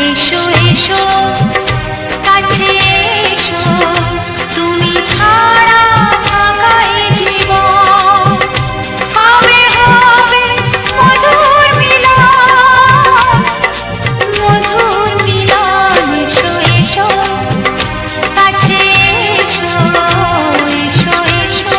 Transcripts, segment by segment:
এসো এসো কাছে এসো, তুমি ছাড়া ফাঁকা এ জীবন। কবে হবে মধুর মিলন, মধুর মিলন। এসো এসো কাছে এসো, এসো এসো।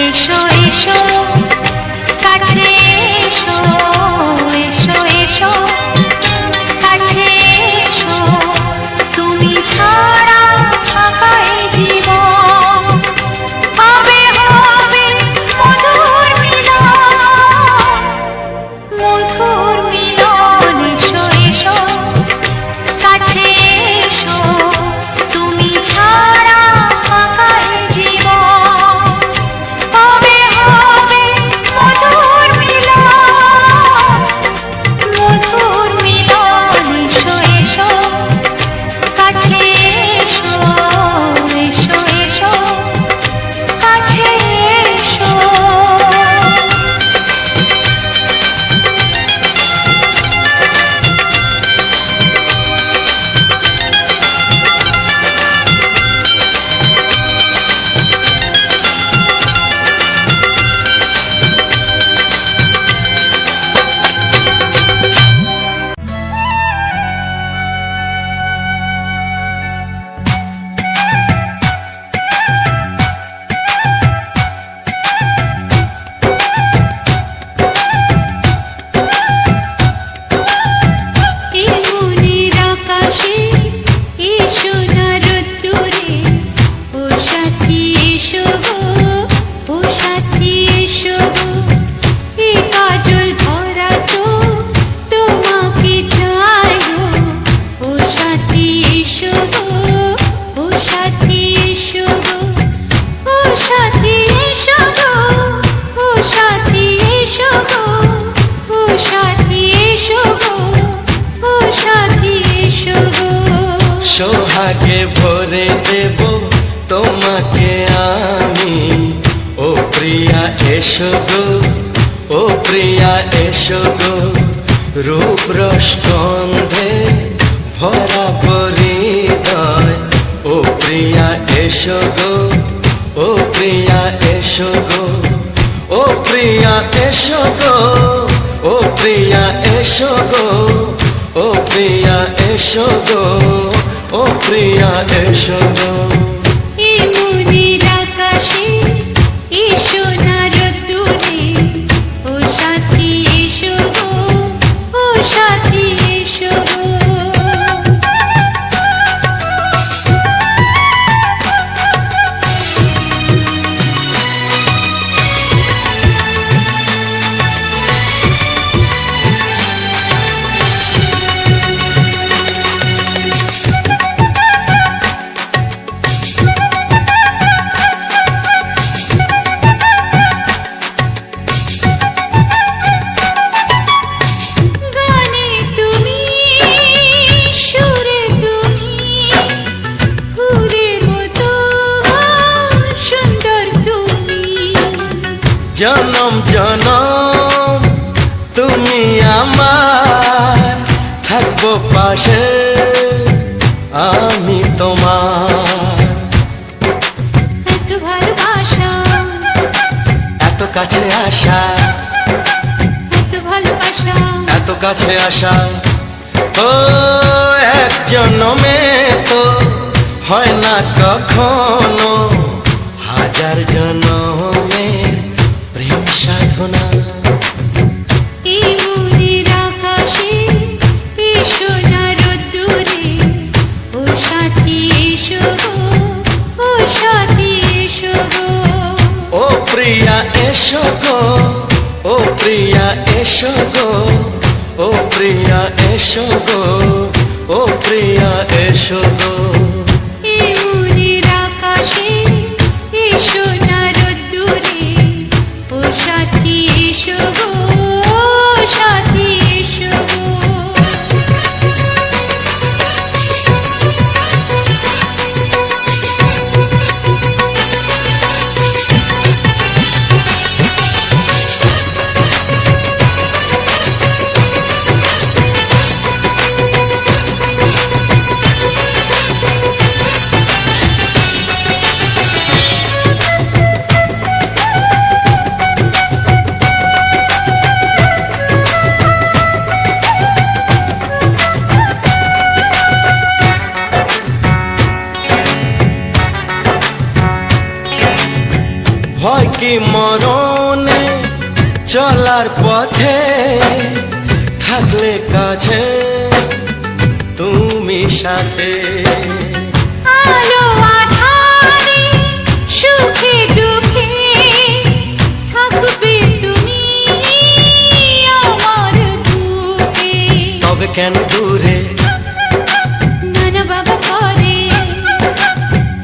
এসো এসো কাছে এসো, এসো এসো কাছে এসো, তুমি ছাড়া ফাঁকা এ জীবন। কবে হবে মধুর মিলন, মধুর মিলন। এসো এসো কাছে এসো, তুমি ছাড়া ফাঁকা এ জীবন। কবে হবে মধুর মিলন, মধুর মিলন। এসো এসো কাছে এসো, এসো এসো কাছে এসো। সোহাগে ভরে দেব তোমাকে আমি, ও প্রিয়া এসো গো, ও প্রিয়া এসো গো। রূপ রস গন্ধে ভরা হৃদয়, ও প্রিয়া এসো গো, ও প্রিয়া এসো গো, ও প্রিয়া এসো গো, ও প্রিয়া এসো গো, ও প্রিয়া এসো গো, ও প্রিয়া এসো গো। এই মনের আকাশে এসো না রোদ্দুরে, ও সাথী এসো গো, ও সাথী এসো গো। জনম জনম পাশে আমি তোমার, এত ভালোবাসা, এত কাছে আসা, এত ভালোবাসা, এত কাছে আসা। ও এক জন্মে তো হয় না কখনো, হাজার জন্মের প্রেম সাধনা। এই মনের আকাশে এসো না রোদ্দুরে, ও সাথী এসো গো, ও সাথী এসো গো। ও প্রিয়া এসো গো, ও প্রিয়া এসো গো, ও প্রিয়া এসো গো, ও প্রিয়া এসো গো। এই মনের আকাশে এসো না রোদ্দুরে, ও সাথী এসো গো, ও সাথী এসো গো। ভয় কি মরণে চলার পথে, থাকলে কাছে তুমি সাথে। আলো আঁধারে সুখে দুঃখে থাকবে তুমি আমার বুকে। তবে কেন দূরে, নানা বাবা করে,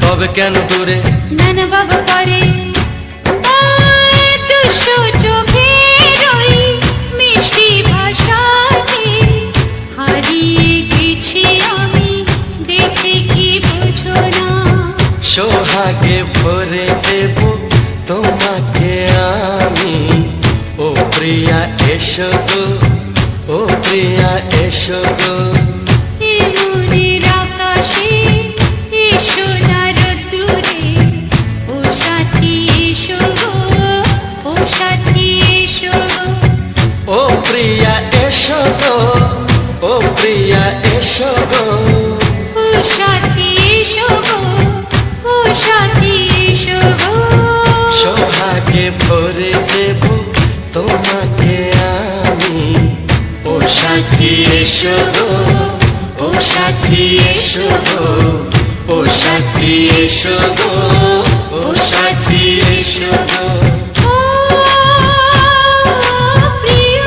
তবে কেন দূরে, নানা বাবা করে। ওই দুষ্টু চোখের ওই মিষ্টি ভাষাতে হারিয়ে গেছি আমি, দেখে কি বুঝো না। সোহাগে ভরে দেব তোমাকে আমি, ও প্রিয়া এসো গো, ও প্রিয়া এসো গো। এই মনের আকাশে এসো না রোদ্দুরে, ও সাথী এসো গো, ও সাথী এসো গো। ও প্রিয়া এসো গো, ও প্রিয়া এসো গো। ও সাথী এসো গো, ও সাথী এসো গো। সোহাগে ভরে দেব তোমাকে আমি, ও সাথী এসো গো, ও সাথী এসো গো, ও সাথী এসো গো, ও সাথী এসো গো। ও প্রিয়,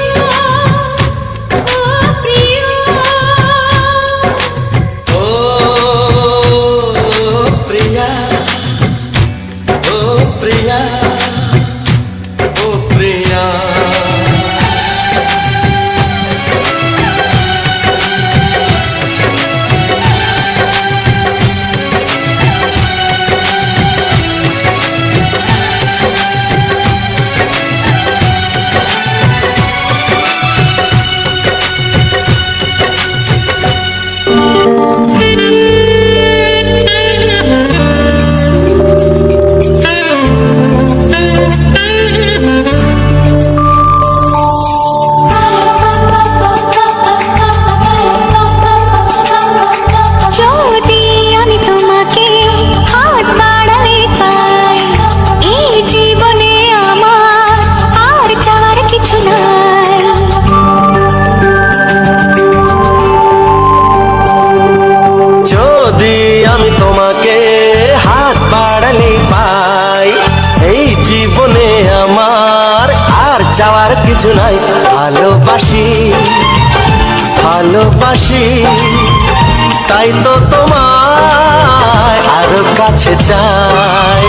ও প্রিয়, ও প্রিয়া, ও প্রিয়া, ও প্রিয়া। যদি আমি তোমাকে হাত বাড়ালে পাই, এই জীবনে আমার আর চাওয়ার কিছু নাই। যদি আমি তোমাকে হাত বাড়ালে পাই, এই জীবনে আমার আর চাওয়ার কিছু নাই। ভালোবাসি, ভালোবাসি, তাই তো তোমায় আরো কাছে চাই।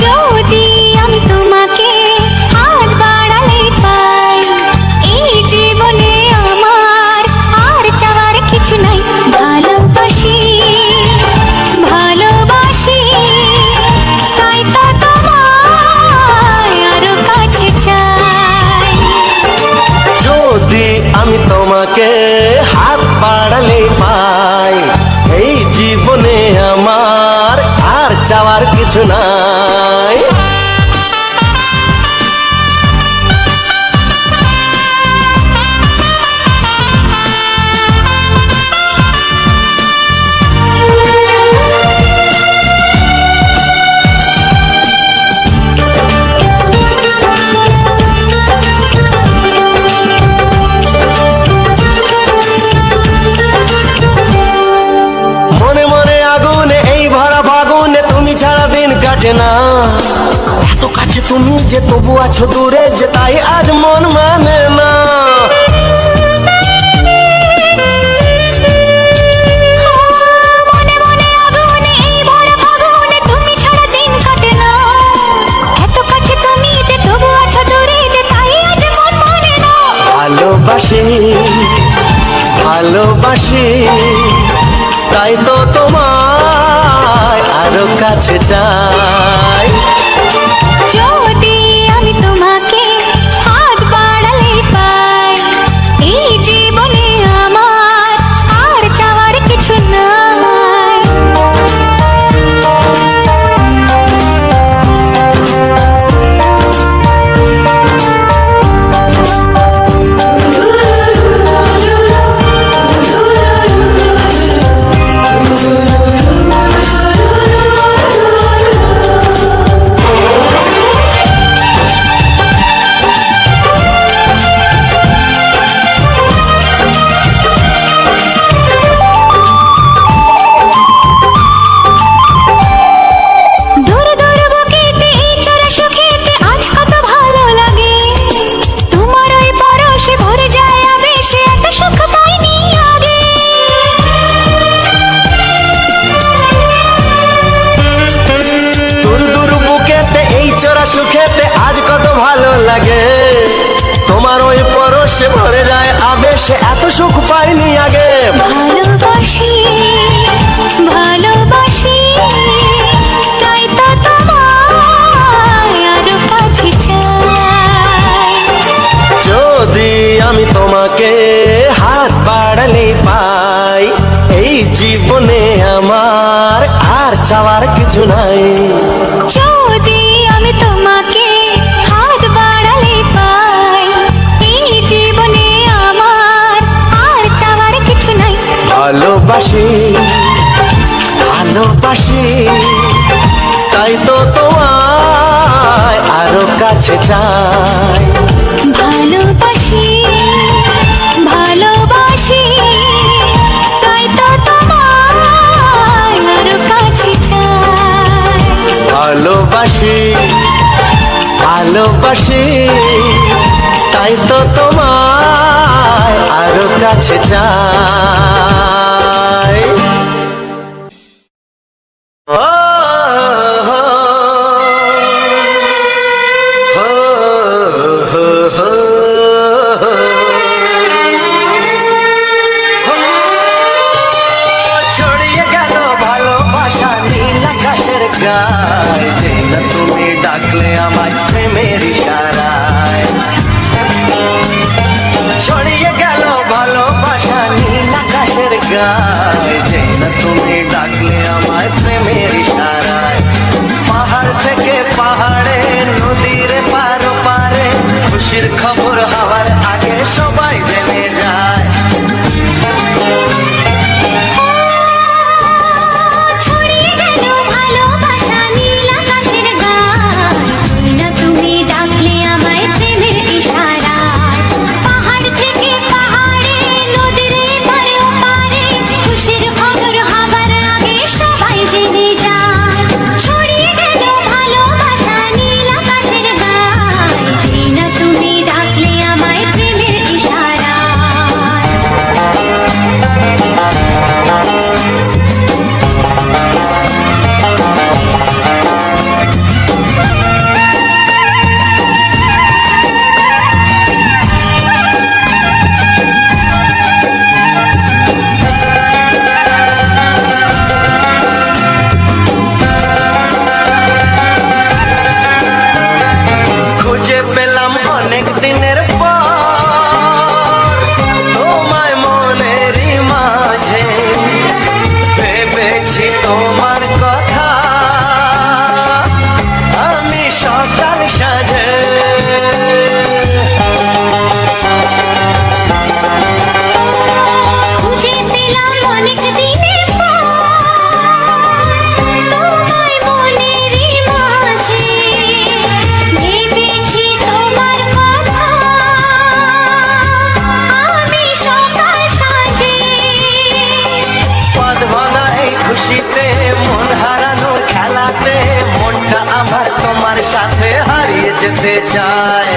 যদি আমি তোমাকে হাত বাড়ালে পাই, এই জীবনে আমার আর চাওয়ার কিছু নাই। ভালোবাসি, ভালোবাসি, তাই তো তোমায় আরো কাছে চাই। যদি আমি তোমাকে হাত চাওয়ার কিছু নাই। মনে মনে আগুনে এই ভরা ফাগুনে তুমি ছাড়া দিন কাটে না। এত কাছে তুমি যে তবু আছো দূরে যে তাই আজ মন মানে না। মনে মনে আগুনে এই ভরা ফাগুনে তুমি ছাড়া দিন কাটে না। এত কাছে তুমি যে তবু আছো দূরে যে তাই আজ মন মানে না। ভালোবাসি ভালোবাসি তাই তো তোমায় আরো কাছে চাই। যদি আমি তোমাকে হাত বাড়ালে পাই, এই জীবনে আমার আর চাওয়ার কিছু নাই। দূর দূর বুকেতে এই চড়া সুখেতে আজ কত ভালো লাগে। তোমার ওই পরশে ভরে যায় আবেশে, এত সুখ পাইনি আগে। দূর দূর বুকেতে এই চোরা সুখেতে আজ কত ভালো লাগে। তোমার ওই পরশে ভরে যায় আবেশে, এত সুখ পাইনি আগে। ভালোবাসি ভালোবাসি তাই তো তোমায় আরো কাছে চাই। যদি আমি তোমাকে হাত বাড়ালে পাই, এই জীবনে আমার আর চাওয়ার কিছু নাই। যদি আমি তোমাকে হাত বাড়ালে পাই, এই জীবনে আমার আর চাওয়ার কিছু নাই। ভালোবাসি ভালোবাসি তাই তো তোমায় আরো কাছে চাই। ভালোবাসি ভালোবাসি তাই তো তোমায় আরো কাছে চাই। ভালোবাসি ভালোবাসি তাই তো তোমায় আরো কাছে চাই। ও, হো, হো, হো, হো, হো। ছড়িয়ে গেল ভালোবাসা নীল আকাশের গায়ে, যে না তুমি ডাকলে আমায় প্রেমের ইশারায়। ছড়িয়ে গেল ভালোবাসা নীল আকাশের গায়ে, যে না তুমি ডাকলে আমায় প্রেমের ইশারায়। পাহাড় থেকে পাহাড়ে নদীর পার পারে খুশির খবর হওয়ার আগে সবাই জেনে যায়। ছড়িয়ে গেল ভালোবাসা নীল আকাশের গায়ে, না তুমি ডাকলে আমায় প্রেমের ইশারায়। পাহাড় থেকে পাহাড়ে নদীর এপারে ওপারে যেতে চায়।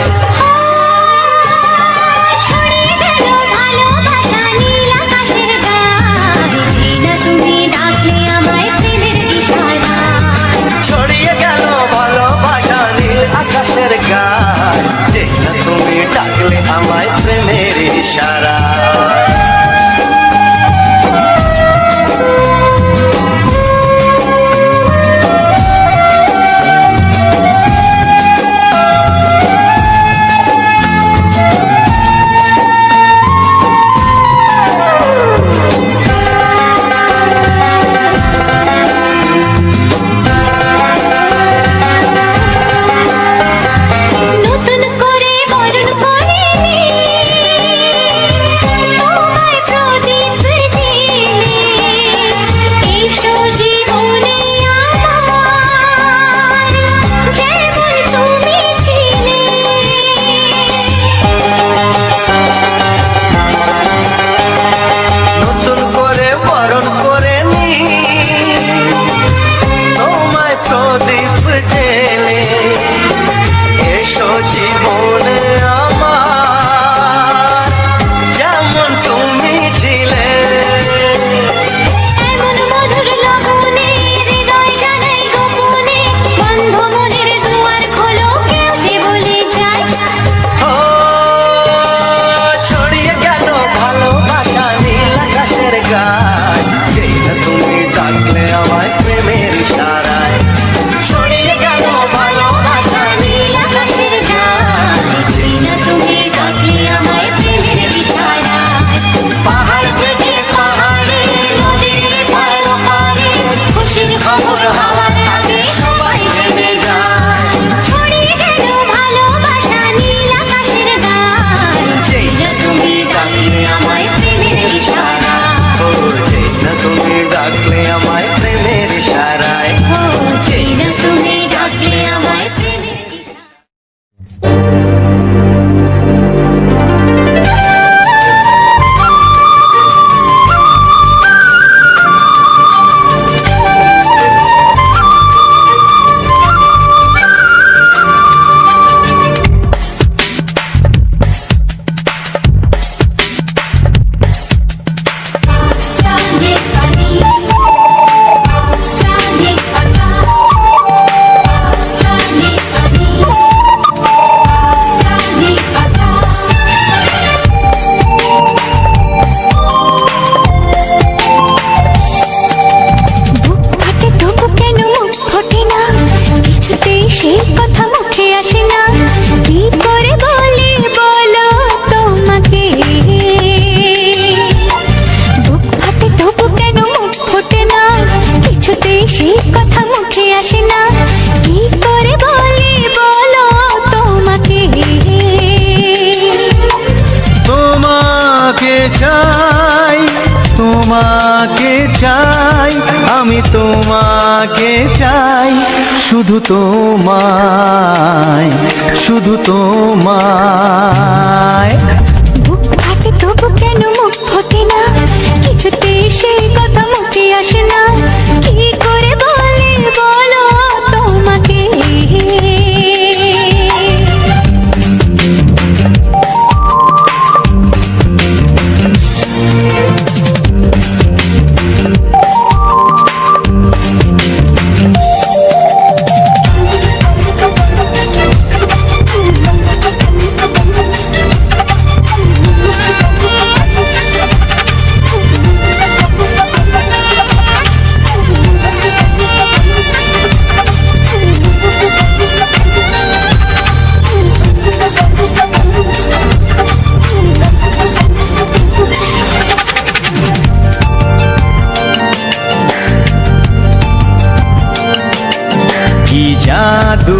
ছড়িয়ে গেল ভালোবাসা নীল আকাশের গায়ে, যেই না তুমি ডাকলে আমায় প্রেমের ইশারায়। ছড়িয়ে গেল ভালোবাসা নীল আকাশের গায়, যেই না তুমি ডাকলে আমায় প্রেমের ইশারায়। নতুন করে বরণ করে তোমায় প্রদীপ জেলে, এসো জীবনে আমার, যেমন তুমি ছিলে। নতুন করে বরণ করে নি তোমায় প্রদীপ জেলে, এসো জীবনে আমার, যেমন তুমি ছিলে। এমন মধুর লগনে হৃদয় জানাই গোপনে, বন্ধ মনের দুয়ার খোলো, কেউ যে বলে যায়। ও ছড়িয়ে গেল ভালোবাসা নীল আকাশের গায়, যেই না তুমি ডাকলে আমায় প্রেমের ইশারায়। ছড়িয়ে গেল ভালোবাসা নীল আকাশের গায়, যেই না তুমি ডাকলে আমায় প্রেমের ইশারায়। পাহাড় থেকে পাহাড়ে নদীর পার ওপারে খুশির খবর হওয়ার আগে সবাই জেনে যায়। ছড়িয়ে গেল ভালোবাসা নীল আকাশের গায়ে, যেই না তুমি ডাকলে আমায় প্রেমের ইশারায়। ও যেই না তুমি ডাকলে আমায় প্রেমের ইশারায়। ও যেই না তুমি ডাকলে আমায় প্রেমের ইশারায়। Sani pani, sani pasa, sani pani, sani pasa. বুক ফাটে তবু কেন মুখ ফোটে না, কিছুতেই সেই কথা মুখে আসে না, কি করে বলি বলো তোমাকে। বুক ফাটে তবু কেন মুখ ফোটে না, কিছুতেই সেই কথা মুখে আসে না, কি করে বলি বলো তোমাকে। তোমাকে চাই, তোমাকে চাই, আমি তোমাকে চাই, শুধু তোমায়, শুধু তোমায়। বুক ফাটে তবু কেন মুখ ফোটে না, কিছুতেই সেই কথা মুখে আসে না, কি করে বলি বলো তোমাকে। কি জাদু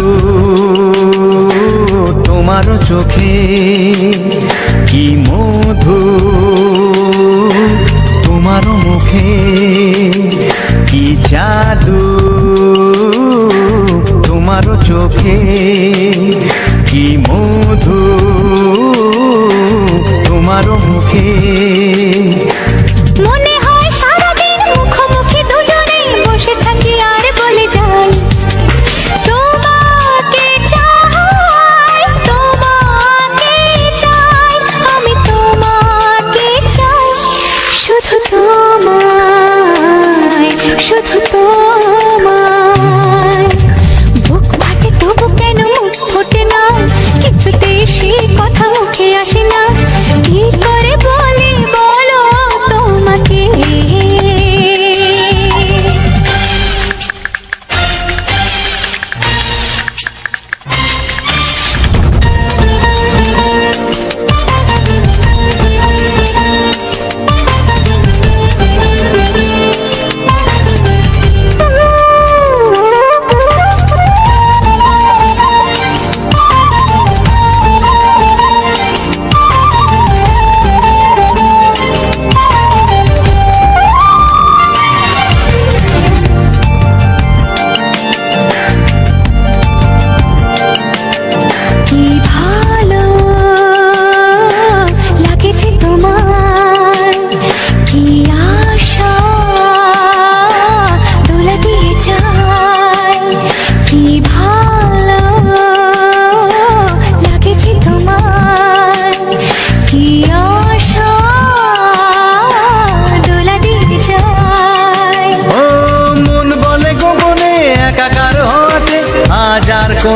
তোমার চোখে, কি মধু তোমার মুখে, কি জাদু তোমার চোখে, কি মধু তোমার মুখে। মনে হয় সারাদিন মুখোমুখি দুজনে বসে থাকি আর বলে যাই, তোমাকে চাই।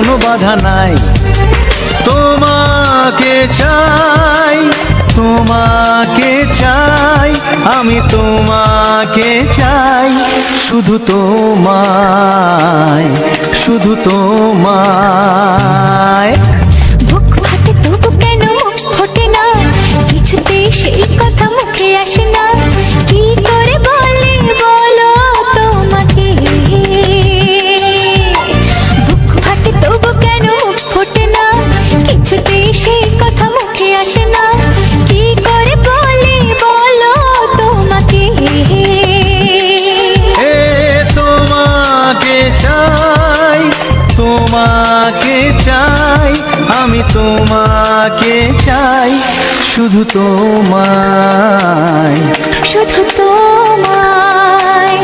কোনো বাধা নাই। তোমাকে চাই, তোমাকে চাই, আমি তোমাকে চাই, শুধু তোমায়, শুধু তোমায়। বুক ফাটে তবু কেন মুখ ফোটে না, কিছুতেই সেই কথা মুখে আসে না, কি করে বলে বলো তোমাকে। বুক ফাটে তবু কেন মুখ ফোটে না, কিছুতেই সেই কথা মুখে আসে না, কি করে বলে বলো তোমাকে। এ তোমাকে চাই, তোমাকে চাই, আমি তোমাকে চাই, শুধু তোমায়, শুধু তোমায়,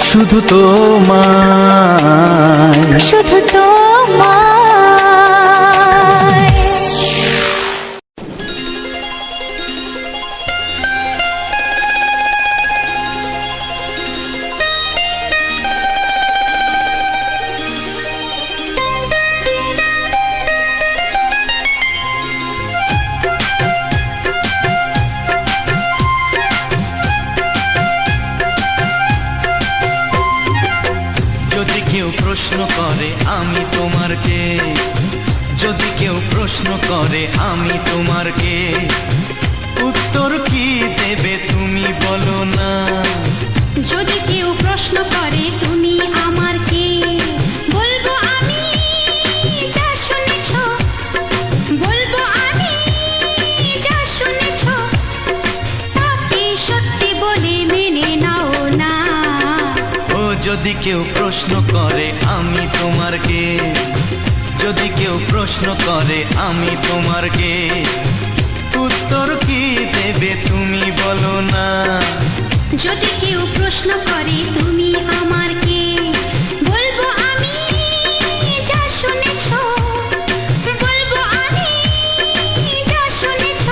শুধু তোমায়। শুধু তোমায়। যদি কেউ প্রশ্ন করে আমি তোমার কে, যদি কেউ প্রশ্ন করে আমি তোমার কে, উত্তর কি দেবে তুমি বলো না। যদি কেউ প্রশ্ন করে তুমি আমার কে, বলবো আমি যা শুনেছ, বলবো আমি যা শুনেছ, তাকে সত্যি বলে মেনে নাও না। ও যদি কেউ প্রশ্ন করে আমি তোমার কে, যদি কেউ প্রশ্ন করে আমি তোমার কে, উত্তর কি দেবে তুমি বলো না। যদি কেউ প্রশ্ন করে তুমি আমার কে, বলবো আমি যা শুনেছ, বলবো আমি যা শুনেছ,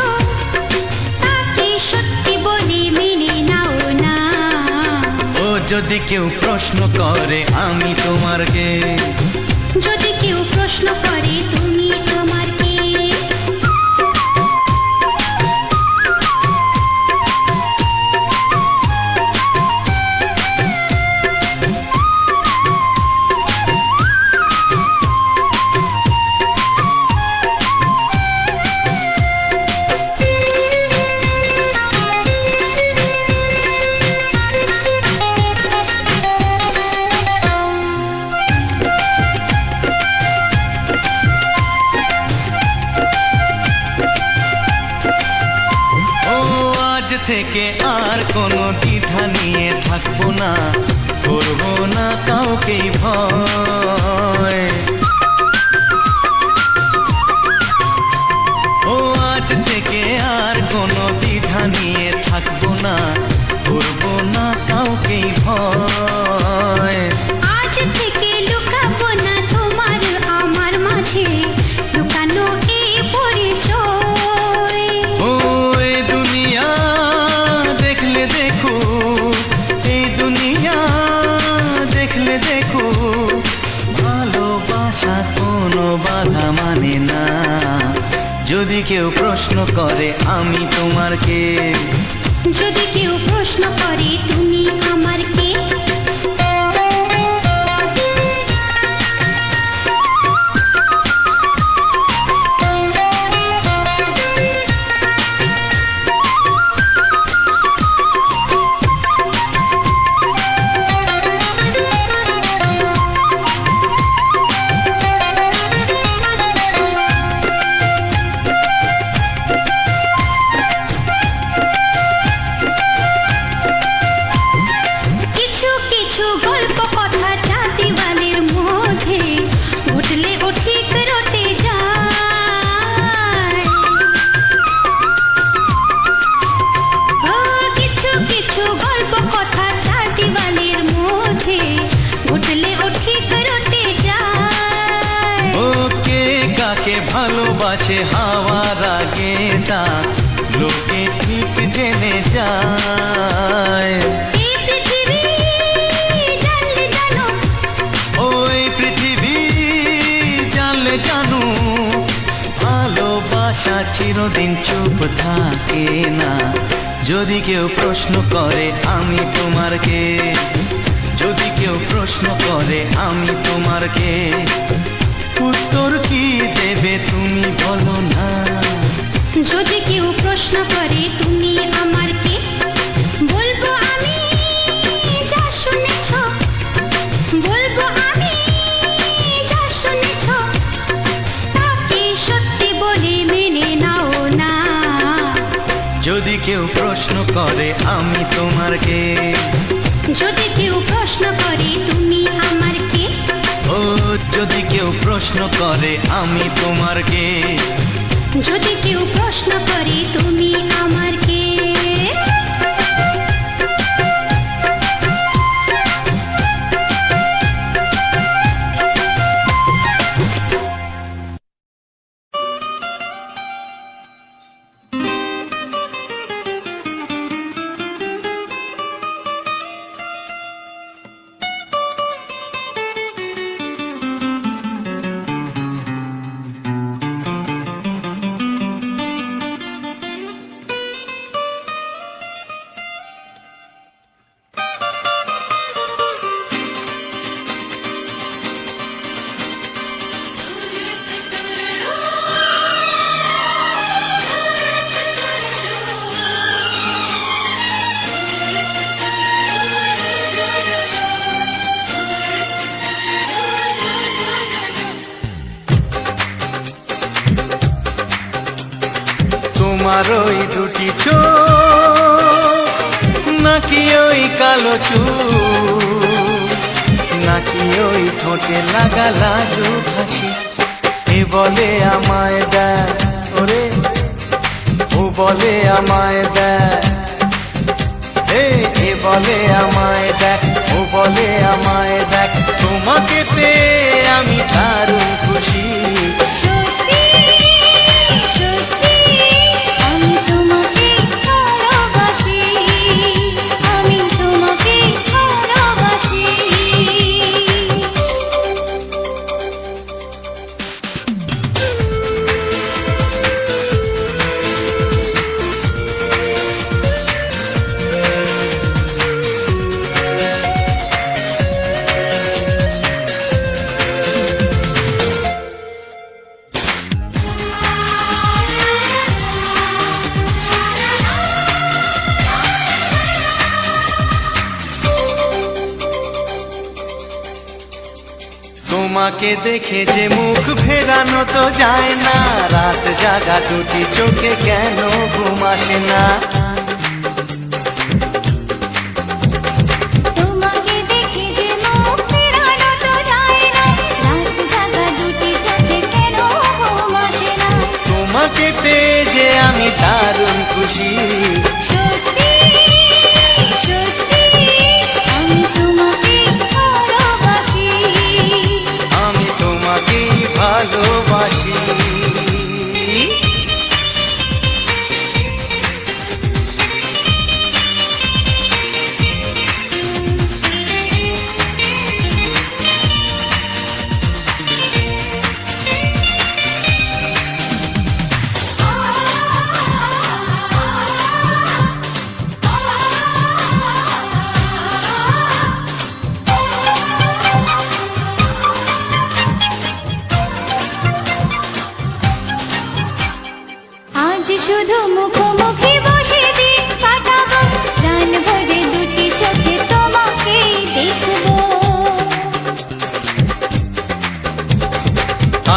তাকে সত্যি বলে মেনে নাও না। ও যদি কেউ প্রশ্ন করে আমি তোমার কে, যদি কেউ প্রশ্ন করে তুমি আমার কে। থেকে আর কোনো দ্বিধা নিয়ে থাকবো না, করবো না কাউকেই ভয়। ও আজ থেকে আর কোনো দ্বিধা নিয়ে থাকবো না, করবো না কাউকেই ভয়। আজ থেকে লুকাবো না তোমার আমার মাঝে লুকানো এই পরিচয়। ও এই দুনিয়া দেখলে দেখো, এই দুনিয়া দেখলে দেখো, ভালোবাসা কোনো বাধা মানে না। যদি কেউ প্রশ্ন করে আমি তোমার কে, যদি কেউ প্রশ্ন করে তুমি আমার কে। কিছু কিছু গল্প কথা জাতিবালের মধ্যে ঘটলে ও ঠিক রটে যায়। ও কিছু কিছু গল্প কথা জাতিবালের মধ্যে ঘটলে ও ঠিক রটে যায়। ও কে কাকে ভালোবাসে হাওয়ার আগে তা লোকে ঠিক জেনে যায়। এই পৃথিবী জানলে জানো, ওই পৃথিবী কোনোদিন চুপ থাকে না। যদি কেউ প্রশ্ন করে আমি তোমার কে, যদি কেউ প্রশ্ন করে আমি তোমার কে, উত্তর কি দেবে তুমি বলো না। যদি কেউ প্রশ্ন করে তুমি আমার কে, বলবো আমি যা শুনেছ, বলবো আমি যা শুনেছ, তাকে সত্যি বলে মেনে নাও না। যদি কেউ প্রশ্ন করে আমি তোমার কে, যদি কেউ প্রশ্ন করে তুমি আমার কে, ও যদি কেউ প্রশ্ন করে আমি তোমার কে, যদি কেউ প্রশ্ন করে তুমি আমার কে। তোমার ওই দুটি চোখ, নাকি ওই কালো চুল, নাকি ওই ঠোঁটে লাগা লাজুক হাসি, এ বলে আমায় দেয় ওরে, ও বলে আমায় দেয়, এ বলে আমায় দেখ, ও বলে আমায় দেখ, তোমাকে পেয়ে আমি দারুণ খুশি। সত্যি সত্যি আমি তোমাকে ভালোবাসি, আমি তোমাকে ভালোবাসি। তোমাকে দেখে যে মুখ ফেরানো তো যায় না, রাত জাগা দুটি চোখে কেন ঘুম আসে না। তোমাকে দেখে যে মুখ ফেরানো তো যায় না, রাত জাগা দুটি চোখে কেন ঘুম আসে না। তোমাকে পেয়ে যে আমি দারুণ খুশি। সত্যি সত্যি আমি তোমাকে ভালোবাসি, আমি তোমাকেই ভালোবাসি। আজ শুধু মুখোমুখি বসে দিন কাটাবো, প্রাণ ভরে দুটি চোখে তোমাকেই দেখবো।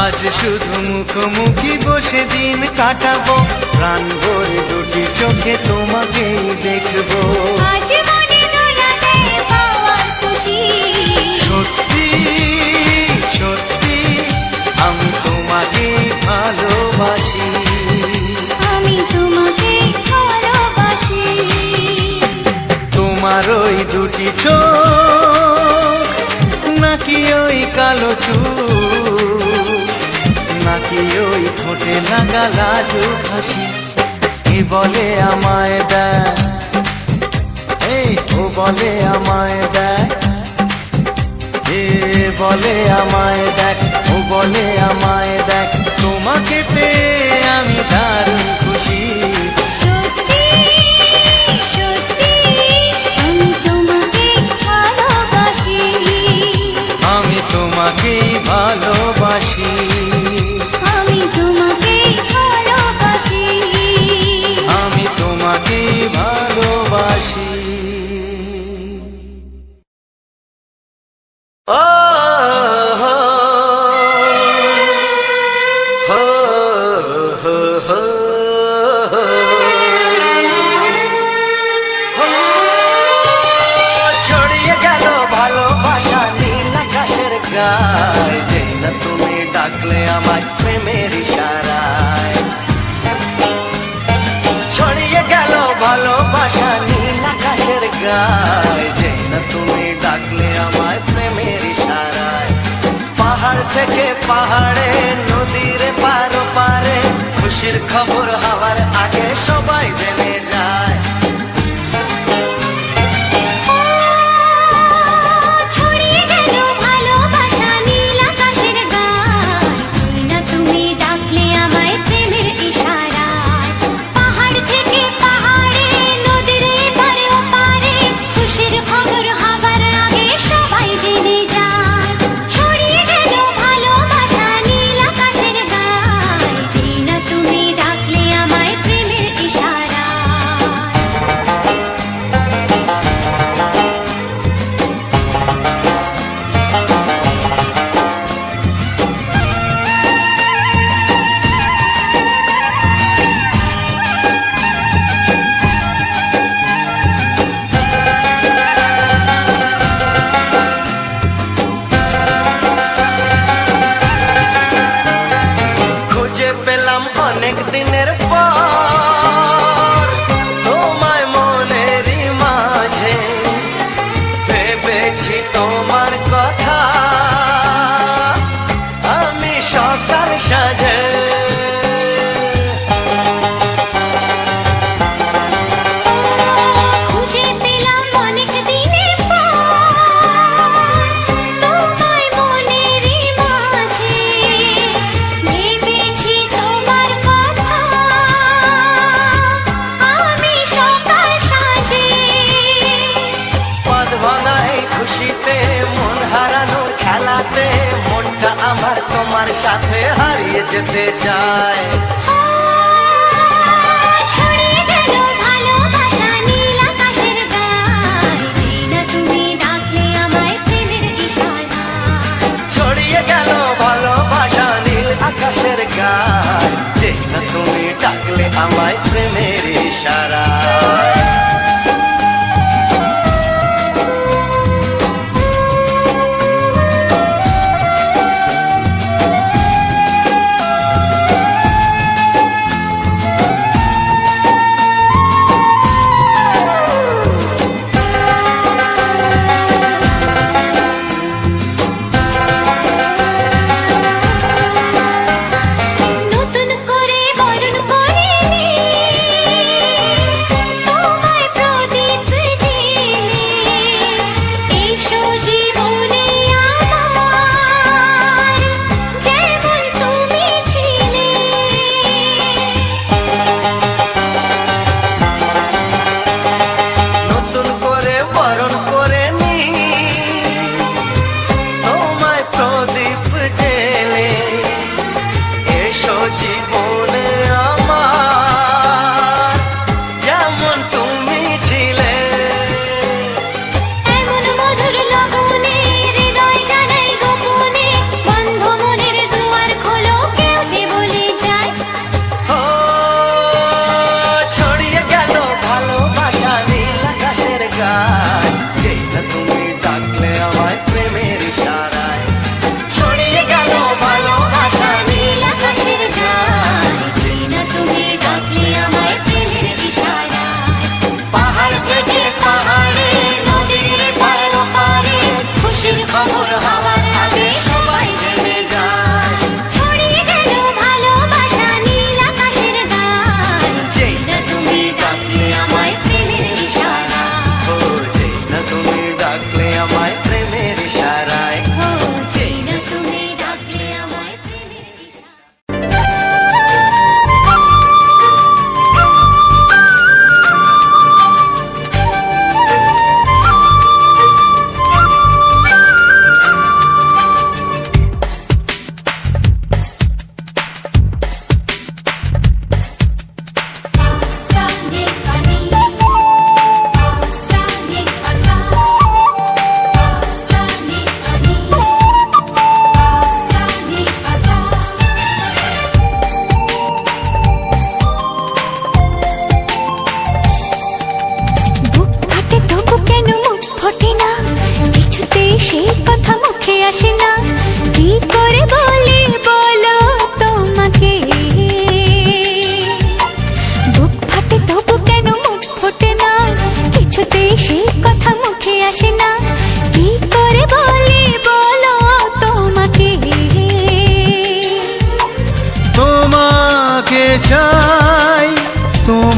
আজ শুধু মুখোমুখি বসে দিন কাটাবো, প্রাণ ভরে দুটি চোখে তোমাকেই দেখবো। আজ মনে দোলা দেয় পাওয়ার খুশি। সত্যি সত্যি আমি তোমাকে ভালোবাসি, আমি তোমাকে ভালোবাসি। তোমার ওই দুটি চোখ, নাকি ওই কালো চুল, নাকি ওই ঠোঁটে লাগা লাজুক হাসি, এ বলে আমায় দেয়, ও বলে আমায় দেয়, এ বলে আমায় দেখ, ও বলে আমায় দেখ, তোমাকে পেয়ে আমি দারুণ খুশি। সত্যি সত্যি আমি তোমাকে ভালোবাসি, আমি তোমাকেই ভালোবাসি, আমি তোমাকে ভালোবাসি। আমি তোমাকেই ভালোবাসি। ও হো হো হো হো হো। ছড়িয়ে গেল ভালোবাসা নীল আকাশের গায়, যেই না তুমি ডাকলে আমায় প্রেমের ইশারায়। ছড়িয়ে গেল ভালোবাসা নীল আকাশের গায়, যেই না তুমি ডাকলে আমায় প্রেমের ইশারায়। পাহাড় থেকে পাহাড়ে নদীর পার পারে খুশির খবর হওয়ার আগে সবাই জেনে যায়। ছড়িয়ে গেল ভালোবাসা নীল আকাশের গায়, যেই না তুমি ডাকলে আমায় প্রেমের ইশারায়। পাহাড় থেকে পাহাড়ে নদীর এপারে ওপারে খুশির খবর হবার আগে সবাই জেনে যায়। ছড়িয়ে গেল ভালোবাসা নীল আকাশের গায়, যেই না তুমি ডাকলে আমায় প্রেমের ইশারায়। খুঁজে পেলাম অনেক দিনের পর তোমায় মনেরই মাঝে, ভেবেছি তোমার কথা আমি সকাল সাজে। খুঁজে পেলাম অনেক দিনের পর তোমায় মনেরই মাঝে, ভেবেছি তোমার কথা আমি সকাল সাজে। পদ ভাঙাই খুশিতে মন হারানোর খেলাতে মনটা আমার তোমার সাথে হারিয়ে যেতে চায়। ছড়িয়ে গেল ভালোবাসা নীল আকাশের গায়, যেই না তুমি ডাকলে আমায় প্রেমের ইশারায়। ছড়িয়ে গেল ভালোবাসা নীল আকাশের গায়, যে না তুমি ডাকলে আমায় প্রেমের ইশারায়। নতুন করে বরণ করে নে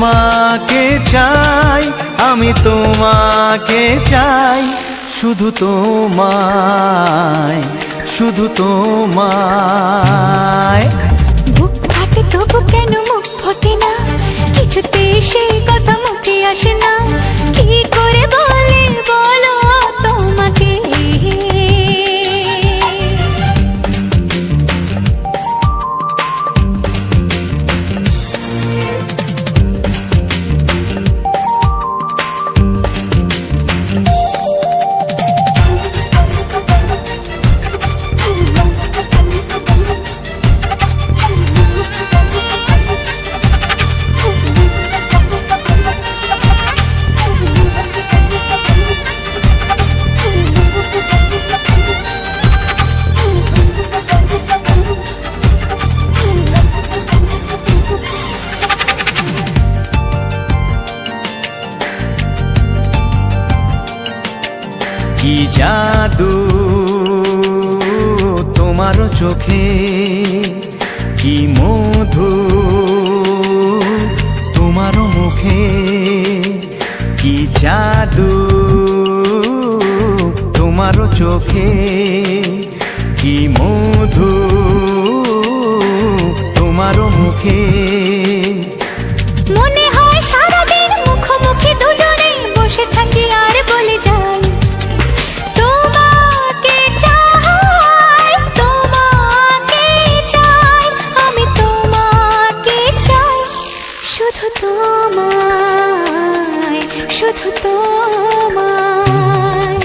তোমাকে চাই, আমি তোমাকে চাই, শুধু তোমায়, শুধু তোমায়। বুক ফাটে তবু কেন মুখ ফোটে না, কিছুতে সেই কথা মুখে আসে না, কি করে বলে বলো তোমাকে। কি জাদু তোমার চোখে, কি মধু তোমার মুখে, কি জাদু তোমার চোখে, কি মধু তোমার মুখে। মনে হয় সারাদিন মুখোমুখি দুজনে বসে থাকি আর বলে যাই, তোমাকে চাই, তোমাকে চাই, আমি তোমাকে চাই, শুধু তোমায়, শুধু তোমায়।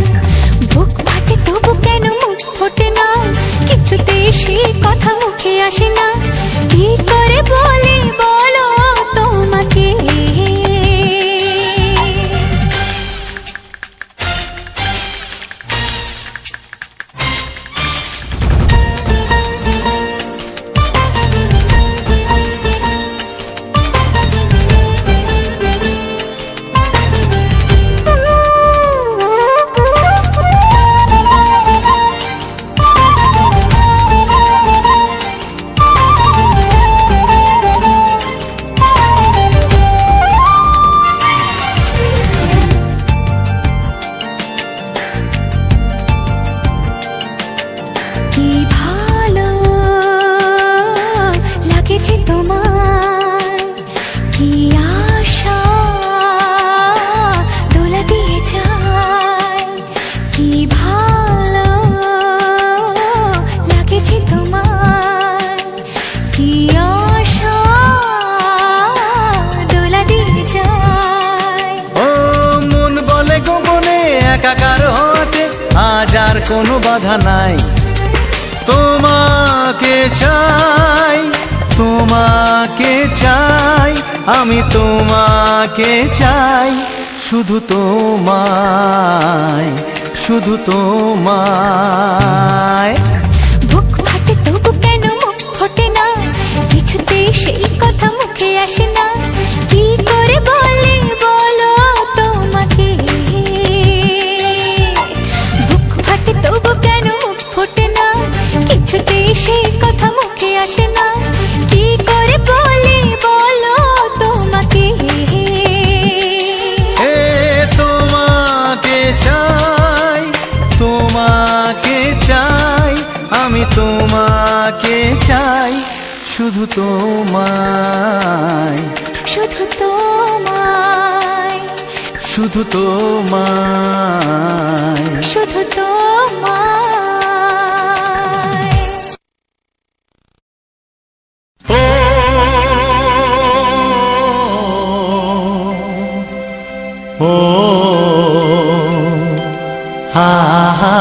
বুক ফাটে তবু কেন মুখ ফোটে না, কিছুতে সেই কথা মুখে আসে না, কি করে বলে বলো তোমাকে। কি ভালো লাগেছে তোমায়, কি আশা দোলা দিয়ে যায়, কি ভালো লাগেছে তোমায়, কি আশা দোলা দিয়ে যায়। ও মন বলে গোপনে একাকার হতে আজ আর কোনো বাধা নাই, তোমাকে চাই, তোমাকে চাই, আমি তোমাকে চাই, শুধু তোমায়, শুধু তোমায়। বুক ফাটে তবু কেন মুখ ফোটে না, কিছুতে সেই কথা মুখে আসে না, কি করে বলে বলো তোমাকে। বুক ফাটে তবু কেন মুখ ফোটে না, কিছুতে সেই কথা মুখে আসে না, কি করে বলে বলো তোমাকে। এ তোমাকে চাই, তোমাকে চাই, আমি তোমাকে চাই, শুধু তোমায়, শুধু তোমায়, শুধু তোমায়। শুধু তোমায়। ও ও হা হা।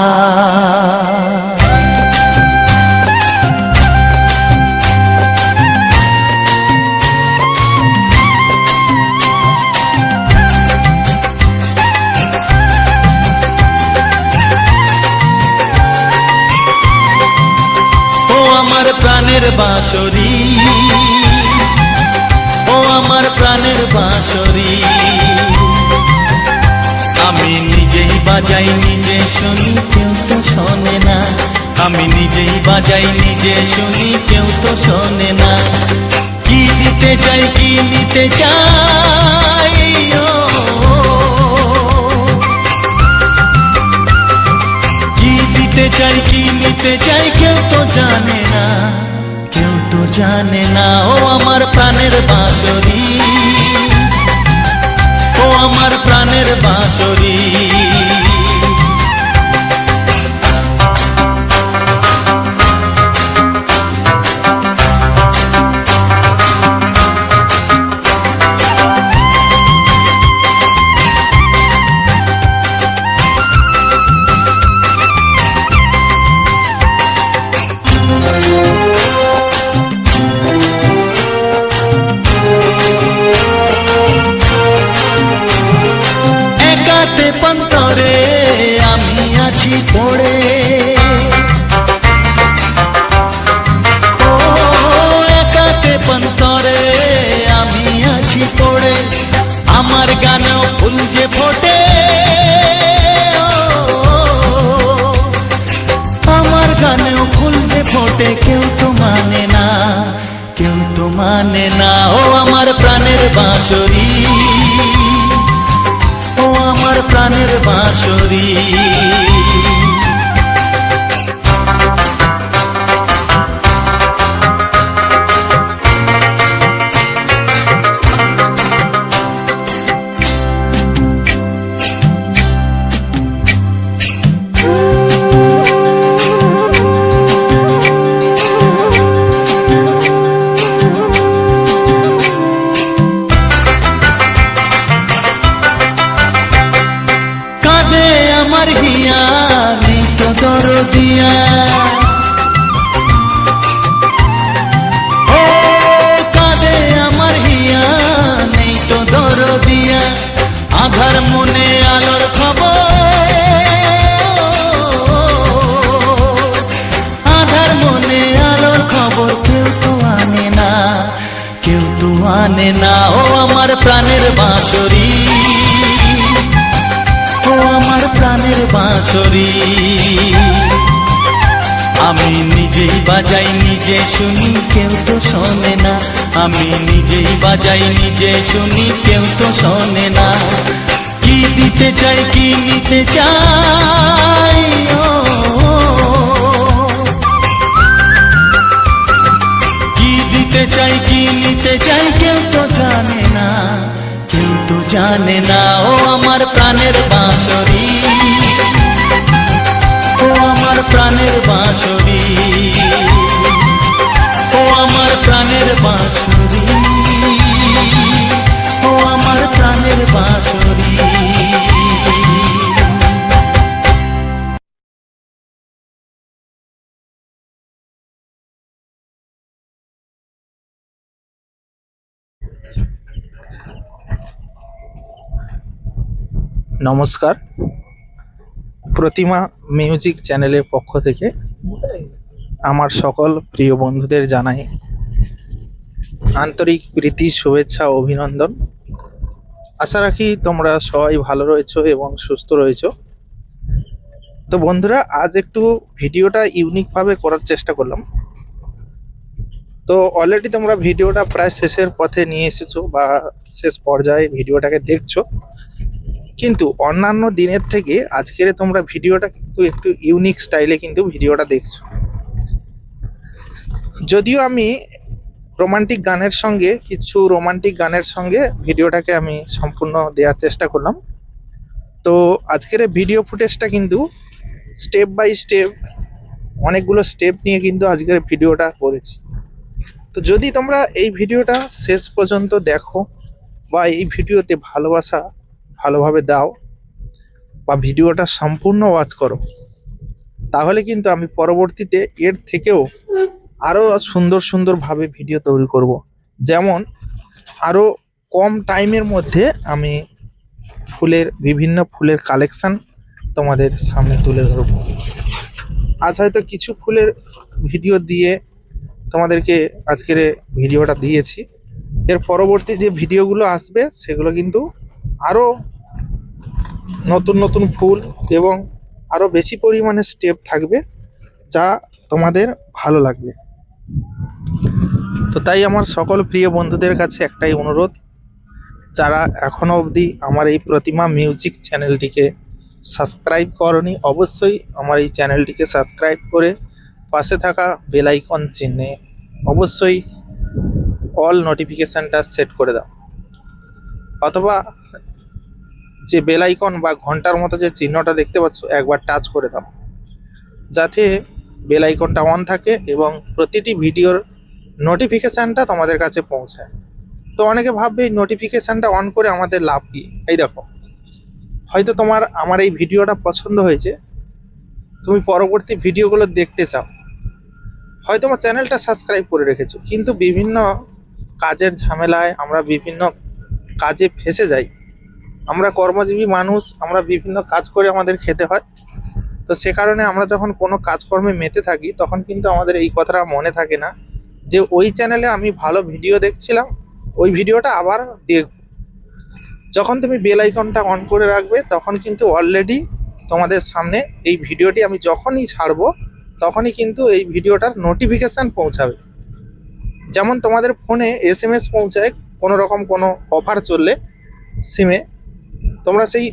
আমার প্রাণের বাঁশরি, ও আমার প্রাণের বাঁশরি, আমি নিজেই বাজাই নিজে শুনি কেউ তো শোনে না, আমি নিজেই বাজাই নিজে শুনি কেউ তো শোনে না। কি দিতে চাই কি নিতে চাই, ও কি দিতে চাই কি নিতে চাই কেউ তো জানে না, কেউ তো জানে না। ও আমার প্রাণের বাঁশরি, ও আমার প্রাণের বাঁশরি। একাতে পন্তরে আমি আছি পড়ে, ও একাতে পন্তরে আমি আছি পড়ে, আমার গানেও ফুল যে ফোটে, আমার গানেও ফুল যে ফোটে, কেউ তো মানে না, কেউ তো মানে না। ও আমার প্রাণের বাঁশরি, ও আমার প্রাণের বাঁশরি। কাঁদে আমার হিয়া নেই তো দরদিয়া, ও কাঁদে আমার হিয়া নেই তো দরদিয়া, আধার মনে আলোর খবর, আধার মনে আলোর খবর কেউ তো আনে না, কেউ তো আনে না। ও আমার প্রাণের বাঁশরি, ও আমার প্রাণের বাঁশরি। আমি নিজেই বাজাই নিজে শুনি, কেউ তো শোনে না, আমি নিজেই বাজাই নিজে শুনি, কেউ তো শোনে না। কি দিতে চাই কি নিতে চাই, ও কি দিতে চাই কি নিতে চাই কেউ তো জানে না, কেউ তো জানে না। ও আমার প্রাণের বাঁশরি, ও আমার প্রাণের বাঁশরি, ও আমার প্রাণের বাঁশরি, ও আমার প্রাণের বাঁশরি। নমস্কার, প্রতিমা মিউজিক চ্যানেলের পক্ষ থেকে আমার সকল প্রিয় বন্ধুদের জানাই আন্তরিক প্রীতি, শুভেচ্ছা ও অভিনন্দন। আশা রাখি তোমরা সবাই ভালো রয়েছো এবং সুস্থ রয়েছো। তো বন্ধুরা, আজ একটু ভিডিওটা ইউনিকভাবে করার চেষ্টা করলাম। তো অলরেডি তোমরা ভিডিওটা প্রায় শেষের পথে নিয়ে এসেছো বা শেষ পর্যায়ে ভিডিওটাকে দেখছো, কিন্তু অন্যান্য দিনের থেকে আজকের তোমরা ভিডিওটা কিন্তু একটু ইউনিক স্টাইলে কিন্তু ভিডিওটা দেখছো। যদিও আমি রোমান্টিক গানের সঙ্গে ভিডিওটাকে আমি সম্পূর্ণ দেওয়ার চেষ্টা করলাম। তো আজকের ভিডিও ফুটেজটা কিন্তু স্টেপ বাই স্টেপ, অনেকগুলো স্টেপ নিয়ে কিন্তু আজকের ভিডিওটা করেছি। তো যদি তোমরা এই ভিডিওটা শেষ পর্যন্ত দেখো বা এই ভিডিওতে ভালোবাসা ভালোভাবে দাও বা ভিডিওটা সম্পূর্ণ ওয়াচ করো, তাহলে কিন্তু আমি পরবর্তীতে এর থেকেও আরও সুন্দরভাবে ভিডিও তৈরি করব। যেমন আরও কম টাইমের মধ্যে আমি বিভিন্ন ফুলের কালেকশান তোমাদের সামনে তুলে ধরব। আজ হয়তো কিছু ফুলের ভিডিও দিয়ে তোমাদেরকে আজকের ভিডিওটা দিয়েছি, এর পরবর্তী যে ভিডিওগুলো আসবে সেগুলো কিন্তু আরও নতুন ফুল এবং আরও বেশি পরিমাণে স্টেপ থাকবে, যা তোমাদের ভালো লাগবে। তো তাই আমার সকল প্রিয় বন্ধুদের কাছে একটাই অনুরোধ, যারা এখনো অবধি আমার এই প্রতিমা মিউজিক চ্যানেলটিকে সাবস্ক্রাইব করনি, অবশ্যই আমার এই চ্যানেলটিকে সাবস্ক্রাইব করে পাশে থাকা বেল আইকন চিহ্নে অবশ্যই অল নোটিফিকেশানটা সেট করে দাও, অথবা যে বেল আইকন বা ঘন্টার মতো যে চিহ্নটা দেখতে পাচ্ছ একবার টাচ করে দাও, যাতে বেল আইকনটা অন থাকে এবং প্রতিটি ভিডিওর নোটিফিকেশানটা তোমাদের কাছে পৌঁছায়। তো অনেকে ভাববে এই নোটিফিকেশানটা অন করে আমাদের লাভ কি। এই দেখো, হয়তো তোমার আমার এই ভিডিওটা পছন্দ হয়েছে, তুমি পরবর্তী ভিডিওগুলো দেখতে চাও, হয়তো আমার চ্যানেলটা সাবস্ক্রাইব করে রেখেছো, কিন্তু বিভিন্ন কাজের ঝামেলায় আমরা বিভিন্ন কাজে ফেঁসে যাই। আমরা কর্মজীবী মানুষ, আমরা বিভিন্ন কাজ করে আমাদের খেতে হয়। তো সে কারণে আমরা যখন কোনো কাজকর্মে মেতে থাকি তখন কিন্তু আমাদের এই কথাটা মনে থাকে না যে ওই চ্যানেলে আমি ভালো ভিডিও দেখছিলাম, ওই ভিডিওটা আবার দেখব। যখন তুমি বেল আইকনটা অন করে রাখবে তখন কিন্তু অলরেডি তোমাদের সামনে এই ভিডিওটি আমি যখনই ছাড়বো তখনই কিন্তু এই ভিডিওটার নোটিফিকেশান পৌঁছাবে। যেমন তোমাদের ফোনে SMS পৌঁছায় কোনো রকম কোনো অফার চললে সিমে, তোমরা সেই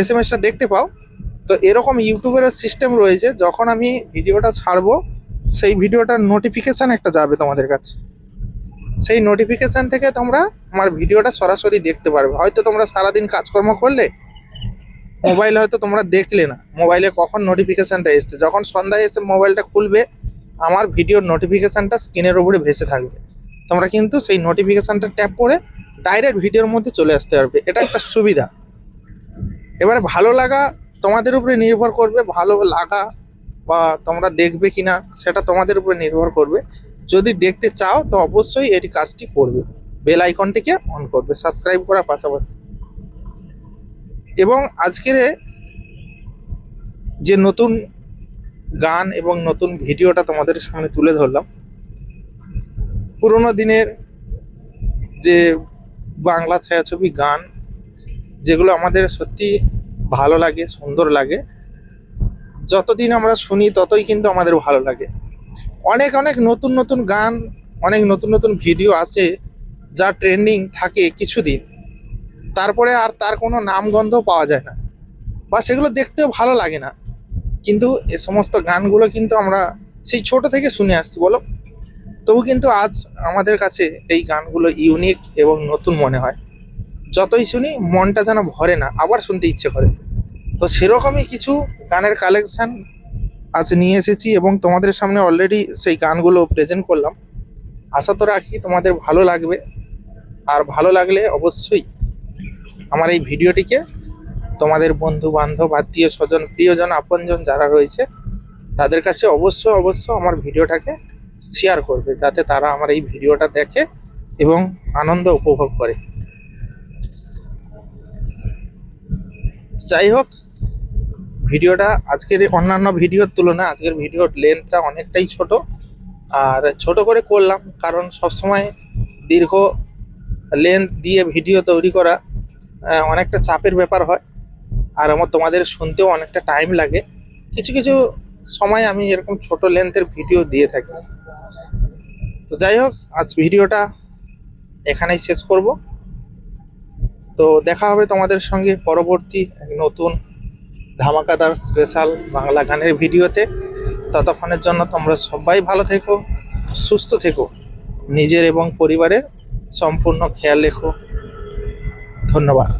SMS-টা দেখতে পাও। তো এরকম ইউটিউবেরও সিস্টেম রয়েছে, যখন আমি ভিডিওটা ছাড়বো সেই ভিডিওটার নোটিফিকেশান একটা যাবে তোমাদের কাছে, সেই নোটিফিকেশান থেকে তোমরা আমার ভিডিওটা সরাসরি দেখতে পারবে। হয়তো তোমরা সারাদিন কাজকর্ম করলে মোবাইল হয়তো তোমরা দেখলে না, মোবাইলে কখন নোটিফিকেশানটা এসছে, যখন সন্ধ্যায় এসে মোবাইলটা খুলবে আমার ভিডিওর নোটিফিকেশানটা স্ক্রিনের উপরে ভেসে থাকবে, তোমরা কিন্তু সেই নোটিফিকেশানটা ট্যাপ করে ডাইরেক্ট ভিডিওর মধ্যে চলে আসতে পারবে। এটা একটা সুবিধা। এবারে ভালো লাগা তোমাদের উপরে নির্ভর করবে, ভালো লাগা বা তোমরা দেখবে কিনা সেটা তোমাদের উপরে নির্ভর করবে। যদি দেখতে চাও তো অবশ্যই এই কাজটি করবে, বেল আইকনটিকে অন করবে সাবস্ক্রাইব করার পাশাপাশি। এবং আজকের যে নতুন গান এবং নতুন ভিডিওটা তোমাদের সামনে তুলে ধরলাম, পুরোনো দিনের যে বাংলা ছায়াছবি গান যেগুলো আমাদের সত্যি ভালো লাগে, সুন্দর লাগে, যতদিন আমরা শুনি ততই কিন্তু আমাদের ভালো লাগে। অনেক অনেক নতুন নতুন গান, অনেক নতুন নতুন ভিডিও আসে যা ট্রেন্ডিং থাকে কিছুদিন, তারপরে আর তার কোনো নামগন্ধ পাওয়া যায় না বা সেগুলো দেখতেও ভালো লাগে না। কিন্তু এ সমস্ত গানগুলো কিন্তু আমরা সেই ছোট থেকে শুনে আসছি বলো, তবু কিন্তু আজ আমাদের কাছে এই গানগুলো ইউনিক এবং নতুন মনে হয়। যতই শুনি মনটা যেন ভরে না, আবার শুনতে ইচ্ছে করে। তো সেরকমই কিছু গানের কালেকশান আজ নিয়ে এসেছি এবং তোমাদের সামনে অলরেডি সেই গানগুলো প্রেজেন্ট করলাম। আশা তো রাখি তোমাদের ভালো লাগবে, আর ভালো লাগলে অবশ্যই আমার এই ভিডিওটিকে তোমাদের বন্ধু বান্ধব, আত্মীয় স্বজন, প্রিয়জন, আপনজন যারা রয়েছে তাদের কাছে অবশ্য আমার ভিডিওটাকে শেয়ার করবে, যাতে তারা আমার এই ভিডিওটা দেখে এবং আনন্দ উপভোগ করে। যাই হোক, ভিডিওটা আজকের অন্যান্য ভিডিওর তুলনায় আজকের ভিডিওর লেন্থটা অনেকটাই ছোট, আর ছোট করে করলাম কারণ সবসময় দীর্ঘ লেন্থ দিয়ে ভিডিও তৈরি করা অনেকটা চাপের ব্যাপার হয়, আর আমার তোমাদের শুনতেও অনেকটা টাইম লাগে। কিছু কিছু সময় আমি এরকম ছোট লেন্থের ভিডিও দিয়ে থাকি। তো যাই হোক, আজ ভিডিওটা এখানেই শেষ করব। তো দেখা হবে তোমাদের সঙ্গে পরবর্তী এক নতুন ধামাকাদার স্পেশাল বাংলা গানের ভিডিওতে। ততক্ষণের জন্য তোমরা সবাই ভালো থেকো, সুস্থ থেকো, নিজের এবং পরিবারের সম্পূর্ণ খেয়াল রেখো। ধন্যবাদ।